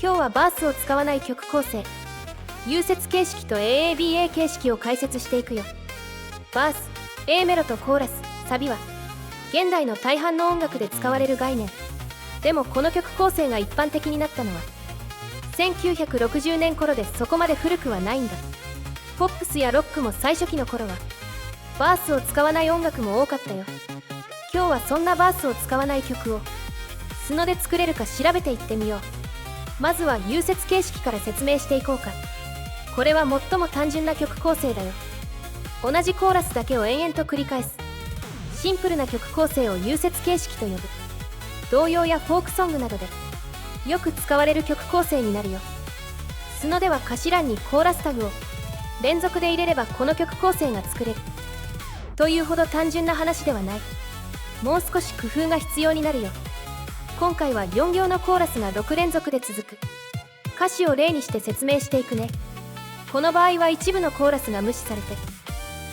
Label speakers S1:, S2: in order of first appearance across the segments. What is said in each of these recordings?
S1: 今日はバースを使わない曲構成、融節形式と AABA 形式を解説していくよ。バース、A メロとコーラス、サビは現代の大半の音楽で使われる概念。でもこの曲構成が一般的になったのは1960年頃で、そこまで古くはないんだ。ポップスやロックも最初期の頃はバースを使わない音楽も多かったよ。今日はそんなバースを使わない曲をスノで作れるか調べていってみよう。まずは融節形式から説明していこうか。これは最も単純な曲構成だよ。同じコーラスだけを延々と繰り返すシンプルな曲構成を融節形式と呼ぶ。童謡やフォークソングなどでよく使われる曲構成になるよ。スノでは歌詞欄にコーラスタグを連続で入れればこの曲構成が作れるというほど単純な話ではない。もう少し工夫が必要になるよ。今回は4行のコーラスが6連続で続く歌詞を例にして説明していくね。この場合は一部のコーラスが無視されて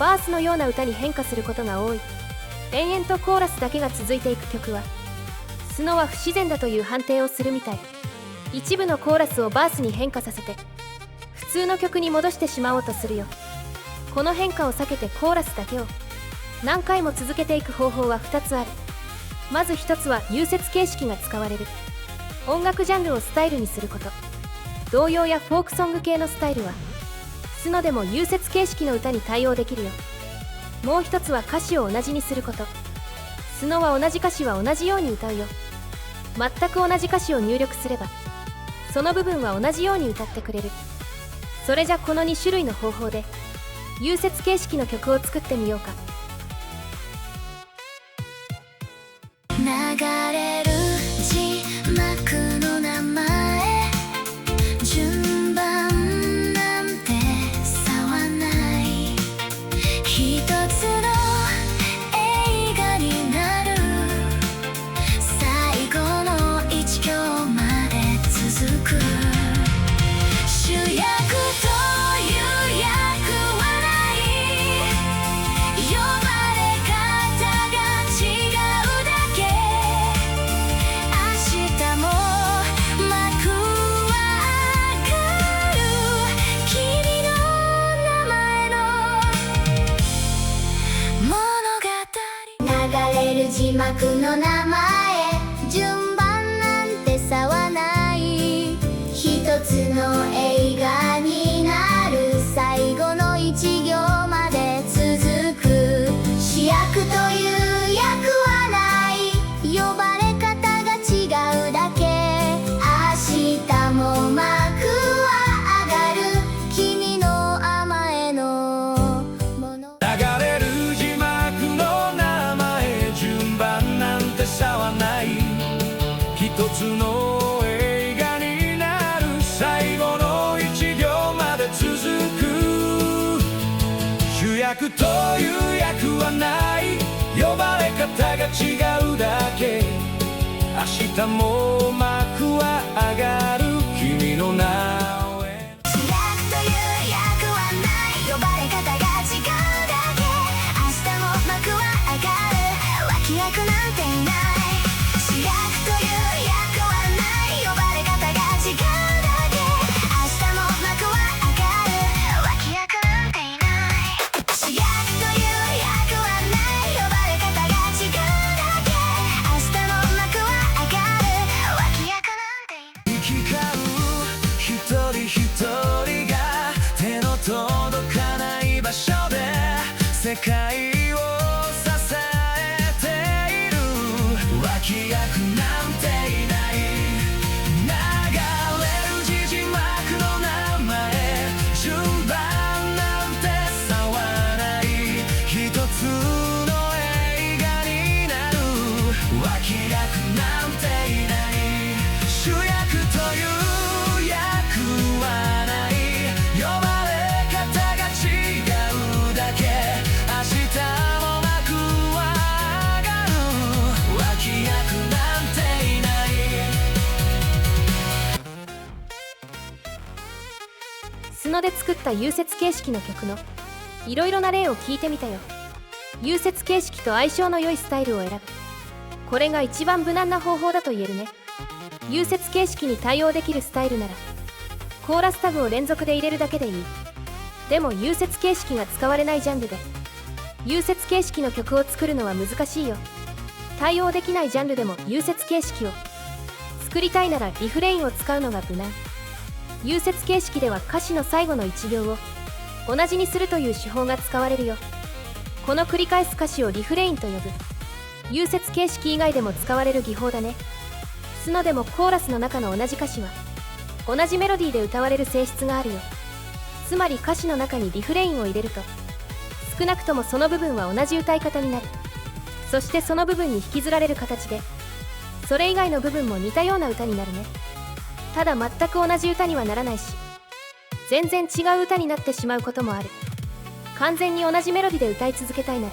S1: バースのような歌に変化することが多い。延々とコーラスだけが続いていく曲はスノは不自然だという判定をするみたい。一部のコーラスをバースに変化させて普通の曲に戻してしまおうとするよ。この変化を避けてコーラスだけを何回も続けていく方法は2つある。まず1つは融節形式が使われる音楽ジャンルをスタイルにすること。童謡やフォークソング系のスタイルはスノでも融節形式の歌に対応できるよ。もう1つは歌詞を同じにすること。スノは同じ歌詞は同じように歌うよ。全く同じ歌詞を入力すればその部分は同じように歌ってくれる。それじゃこの2種類の方法で融節形式の曲を作ってみようか。
S2: 流れる字幕の名前、順番なんて差はない。一つの映画になる最後の一行まで続く。主役という役はない。呼ばれ方が違うだけ。明日も幕は上がる。君の名前の物語。流れる字幕の名前、順番なんて差はない。一つの映画になる最後の一行まで続く。主役という役はない。呼ばれ方が違うだけ。明日も幕は上がる。君の甘えのもの。
S3: 流れる字幕の名前、順番なんて差はない。一つの映画になる最後の一行まで続く。主役という役はない。呼ばれ方が違うだけ。明日も幕は上がる。君の名へ。
S2: 主役という役はない。呼ばれ方が違うだけ。明日も幕は上がる。脇役なんていない。主役という役はない。呼ばれ方が違うだけ。明日も幕は上がる。脇役なんていない。主役という役はない。呼ばれ方が違うだけ。明日も幕は上がる。脇役なんていない。
S3: 行き交う一人一人が手の届かない場所で世界を支えている。脇役なんていない。流れる字幕の名前、順番なんて差はない。一つの映画になる脇役なんていない。主役という役はない。呼ばれ方が違うだけ。明日も幕は上がる。脇役なんていない。
S1: スノで作った融節形式の曲のいろいろな例を聞いてみたよ。融節形式と相性の良いスタイルを選ぶ。これが一番無難な方法だと言えるね。融雪形式に対応できるスタイルならコーラスタグを連続で入れるだけでいい。でも融雪形式が使われないジャンルで融雪形式の曲を作るのは難しいよ。対応できないジャンルでも融雪形式を作りたいならリフレインを使うのが無難。融雪形式では歌詞の最後の1行を同じにするという手法が使われるよ。この繰り返す歌詞をリフレインと呼ぶ。融雪形式以外でも使われる技法だね。スノでもコーラスの中の同じ歌詞は同じメロディーで歌われる性質があるよ。つまり歌詞の中にリフレインを入れると少なくともその部分は同じ歌い方になる。そしてその部分に引きずられる形でそれ以外の部分も似たような歌になるね。ただ全く同じ歌にはならないし全然違う歌になってしまうこともある。完全に同じメロディで歌い続けたいなら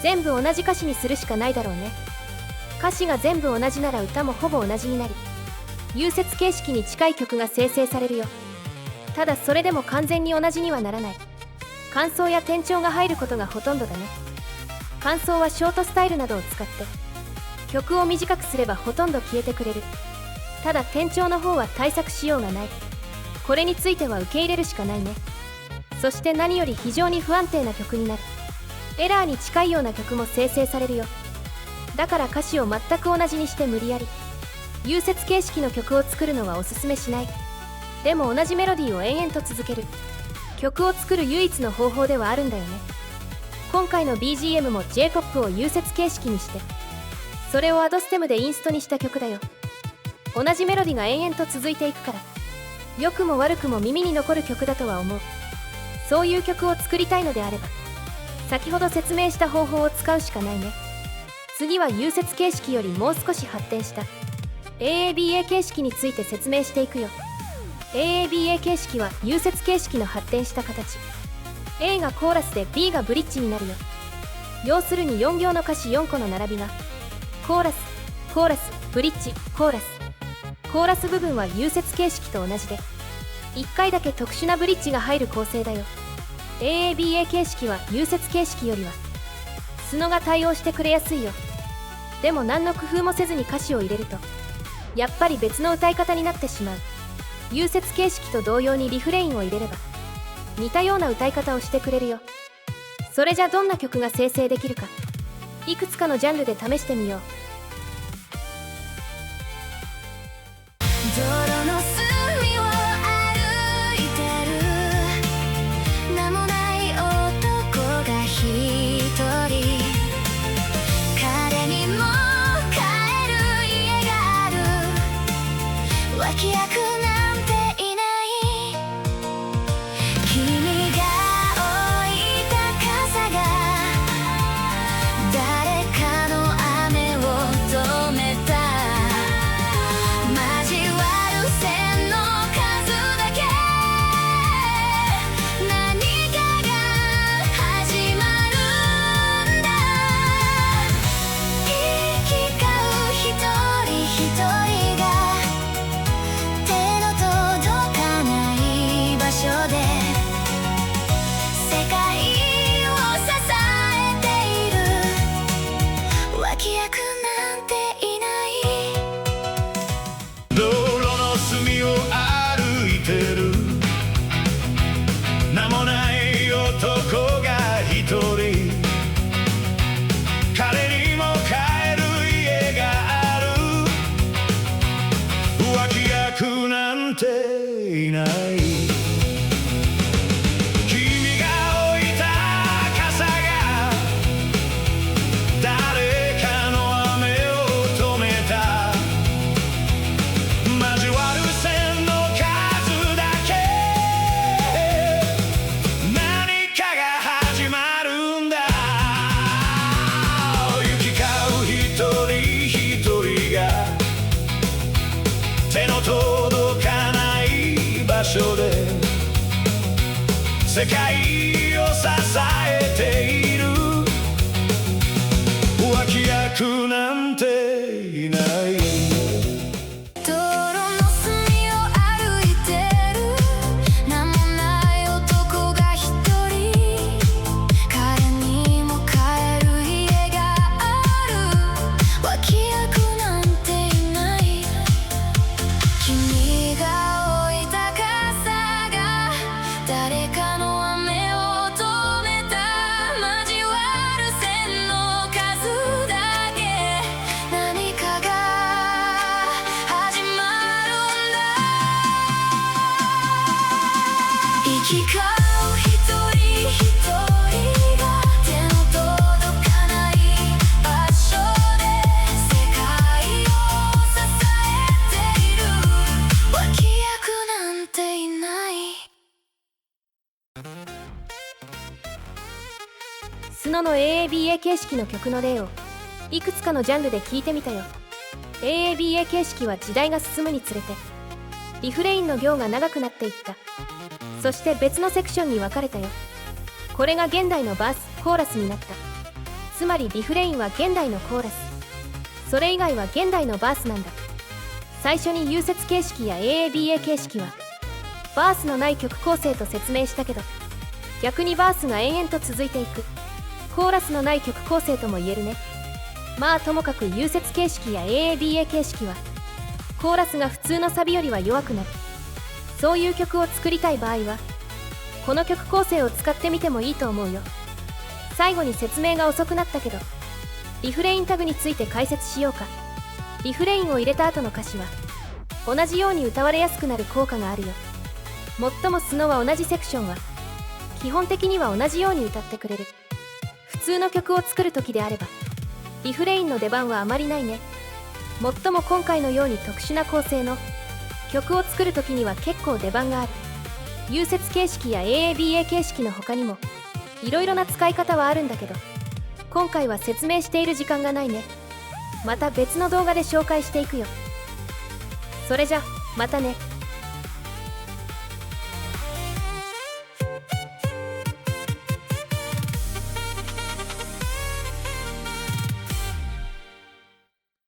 S1: 全部同じ歌詞にするしかないだろうね。歌詞が全部同じなら歌もほぼ同じになり融雪形式に近い曲が生成されるよ。ただそれでも完全に同じにはならない。間奏や転調が入ることがほとんどだね。間奏はショートスタイルなどを使って曲を短くすればほとんど消えてくれる。ただ転調の方は対策しようがない。これについては受け入れるしかないね。そして何より非常に不安定な曲になる。エラーに近いような曲も生成されるよ。だから歌詞を全く同じにして無理やり融雪形式の曲を作るのはおすすめしない。でも同じメロディーを延々と続ける曲を作る唯一の方法ではあるんだよね。今回の BGM も J-POP を融雪形式にしてそれをアドステムでインストにした曲だよ。同じメロディーが延々と続いていくから良くも悪くも耳に残る曲だとは思う。そういう曲を作りたいのであれば先ほど説明した方法を使うしかないね。次は融雪形式よりもう少し発展した AABA 形式について説明していくよ。AABA 形式は融雪形式の発展した形。 A がコーラスで B がブリッジになるよ。要するに4行の歌詞4個の並びがコーラスコーラスブリッジコーラス。コーラス部分は融雪形式と同じで1回だけ特殊なブリッジが入る構成だよ。 AABA 形式は融雪形式よりはスノが対応してくれやすいよ。でも何の工夫もせずに歌詞を入れるとやっぱり別の歌い方になってしまう。融雪形式と同様にリフレインを入れれば似たような歌い方をしてくれるよ。それじゃどんな曲が生成できるかいくつかのジャンルで試してみよう。
S2: 泥の隅を歩いてる名もない男が一人。彼にも帰る家がある。脇役なんていない。君が置いた傘が誰かの雨を止めた。交わる線の数だけ何かが始まるんだ。行き交う一人一人が手の届かない場所で世界を支えている。脇役なんていない。
S3: 道路の隅を歩いてる名もない男が一人。彼にも帰る家がある。脇役なんていない。君が置いた傘が誰かの雨を止めた。交わる線の数だけ何かが始まるんだ。行き交う一人一人が手の届かない場所で世界を支えている。脇役なんていない。
S2: 泥の隅を歩いてる名もない男が一人。彼にも帰る家がある。脇行き交う一人一人が手の届かない場所で世界を支えている。脇役なんていない。
S1: スノの AABA 形式の曲の例をいくつかのジャンルで聞いてみたよ。 AABA 形式は時代が進むにつれてリフレインの行が長くなっていった。そして別のセクションに分かれたよ。これが現代のバースコーラスになった。つまりリフレインは現代のコーラス、それ以外は現代のバースなんだ。最初に融節形式や AABA 形式はバースのない曲構成と説明したけど、逆にバースが延々と続いていくコーラスのない曲構成とも言えるね。まあともかく融節形式や AABA 形式はコーラスが普通のサビよりは弱くなる。そういう曲を作りたい場合はこの曲構成を使ってみてもいいと思うよ。最後に説明が遅くなったけどリフレインタグについて解説しようか。リフレインを入れた後の歌詞は同じように歌われやすくなる効果があるよ。もっともスノは同じセクションは基本的には同じように歌ってくれる。普通の曲を作る時であればリフレインの出番はあまりないね。もっとも今回のように特殊な構成の曲を作る時には結構出番がある。融節形式や AABA 形式の他にもいろいろな使い方はあるんだけど今回は説明している時間がないね。また別の動画で紹介していくよ。それじゃまたね。